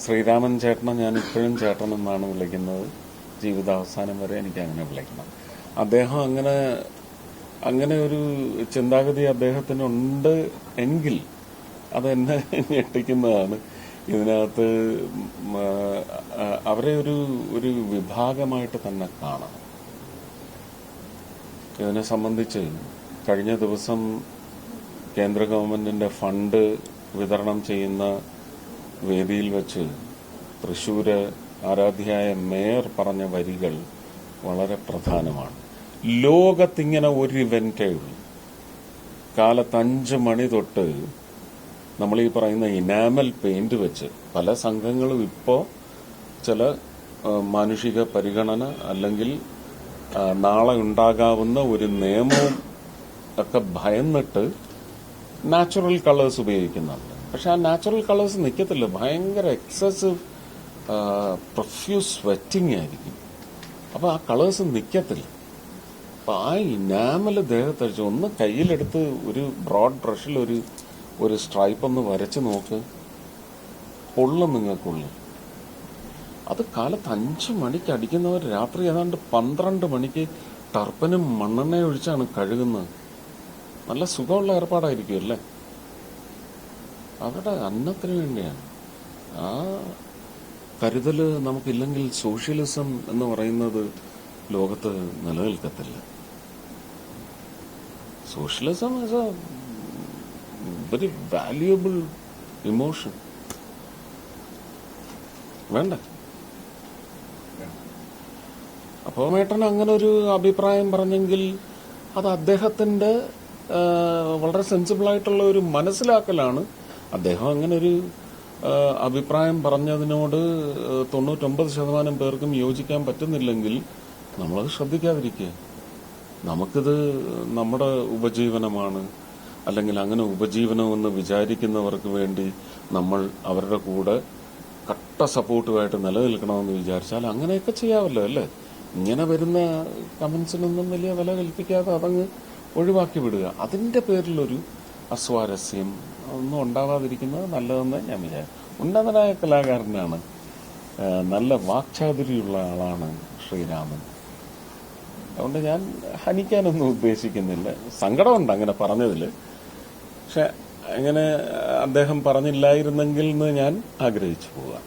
ശ്രീരാമൻ ചേട്ടനെ ഞാൻ ഇപ്പോഴും ചേട്ടൻ എന്നാണ് വിളിക്കുന്നത്. ജീവിതാവസാനം വരെ എനിക്ക് അങ്ങനെ വിളിക്കണം. അദ്ദേഹം അങ്ങനെ ഒരു ചിന്താഗതി അദ്ദേഹത്തിനുണ്ട് എങ്കിൽ അതെന്നെ ഞെട്ടിക്കുന്നതാണ്. ഇതിനകത്ത് അവരെ ഒരു വിഭാഗമായിട്ട് തന്നെ കാണണം. ഇതിനെ സംബന്ധിച്ച് കഴിഞ്ഞ ദിവസം കേന്ദ്ര ഗവൺമെന്റിന്റെ ഫണ്ട് വിതരണം ചെയ്യുന്ന വേദിയിൽ വെച്ച് തൃശ്ശൂര് ആരാധ്യയായ മേയർ പറഞ്ഞ വരികൾ വളരെ പ്രധാനമാണ്. ലോകത്തിങ്ങനെ ഒരു ഇവന്റേ ഉള്ളൂ. കാലത്ത് 5 മണി തൊട്ട് നമ്മൾ ഈ പറയുന്ന ഇനാമൽ പെയിന്റ് വെച്ച് പല സംഘങ്ങളും ഇപ്പോൾ ചില മാനുഷിക പരിഗണന അല്ലെങ്കിൽ നാളെ ഉണ്ടാകാവുന്ന ഒരു നിയമവും ഒക്കെ ഭയന്നിട്ട് നാച്ചുറൽ കളേഴ്സ് ഉപയോഗിക്കുന്നുണ്ട്. പക്ഷെ ആ നാച്ചുറൽ കളേഴ്സ് നിൽക്കത്തില്ല. ഭയങ്കര എക്സസീവ് പ്രൊഫ്യൂസ് സ്വെറ്റിംഗ് ആയിരിക്കും. അപ്പൊ ആ കളേഴ്സ് നിൽക്കത്തില്ല. അപ്പൊ ആ ഇനാമല് ദേഹത്തടിച്ച് ഒന്ന് കയ്യിലെടുത്ത് ഒരു ബ്രോഡ് ബ്രഷിൽ ഒരു സ്ട്രൈപ്പ് ഒന്ന് വരച്ച് നോക്ക്, പൊള്ളും നിങ്ങൾക്കുള്ളിൽ. അത് കാലത്ത് 5 മണിക്ക് അടിക്കുന്നവർ രാത്രി ഏതാണ്ട് 12 മണിക്ക് ടർപ്പനും മണ്ണെണ്ണ ഒഴിച്ചാണ് കഴുകുന്നത്. നല്ല സുഖമുള്ള ഏർപ്പാടായിരിക്കും അല്ലേ? അവിടെ അന്നത്തിന് വേണ്ടിയാണ്. ആ കരുതല് നമുക്കില്ലെങ്കിൽ സോഷ്യലിസം എന്ന് പറയുന്നത് ലോകത്ത് നിലനിൽക്കത്തില്ല. Socialism is a very valuable emotion. വേണ്ട. അപ്പോ മേട്ടൻ അങ്ങനെ ഒരു അഭിപ്രായം പറഞ്ഞെങ്കിൽ അത് അദ്ദേഹത്തിന്റെ വളരെ സെൻസിബിൾ ആയിട്ടുള്ള ഒരു മനസ്സിലാക്കലാണ്. അദ്ദേഹം അങ്ങനെ ഒരു അഭിപ്രായം പറഞ്ഞതിനോട് 99% പേർക്കും യോജിക്കാൻ പറ്റുന്നില്ലെങ്കിൽ നമ്മളത് ശ്രദ്ധിക്കാതിരിക്കുക. നമുക്കിത് നമ്മുടെ ഉപജീവനമാണ്, അല്ലെങ്കിൽ അങ്ങനെ ഉപജീവനമെന്ന് വിചാരിക്കുന്നവർക്ക് വേണ്ടി നമ്മൾ അവരുടെ കൂടെ കട്ട സപ്പോർട്ടുമായിട്ട് നിലനിൽക്കണമെന്ന് വിചാരിച്ചാൽ അങ്ങനെയൊക്കെ ചെയ്യാമല്ലോ അല്ലേ? ഇങ്ങനെ വരുന്ന കമന്റ്സിനൊന്നും വലിയ വില കൽപ്പിക്കാതെ അതങ്ങ് ഒഴിവാക്കി വിടുക. അതിന്റെ പേരിലൊരു അസ്വാരസ്യം ഒന്നും ഉണ്ടാവാതിരിക്കുന്നത് നല്ലതെന്ന് ഞാൻ വിചാരിച്ചു. ഉന്നതനായ കലാകാരനാണ്, നല്ല വാക്ചാതുരിയുള്ള ആളാണ് ശ്രീരാമൻ. അതുകൊണ്ട് ഞാൻ ഹനിക്കാനൊന്നും ഉദ്ദേശിക്കുന്നില്ല. സങ്കടമുണ്ട് അങ്ങനെ പറഞ്ഞതില്. പക്ഷെ അങ്ങനെ അദ്ദേഹം പറഞ്ഞില്ലായിരുന്നെങ്കിൽ എന്ന് ഞാൻ ആഗ്രഹിച്ചു പോവാം.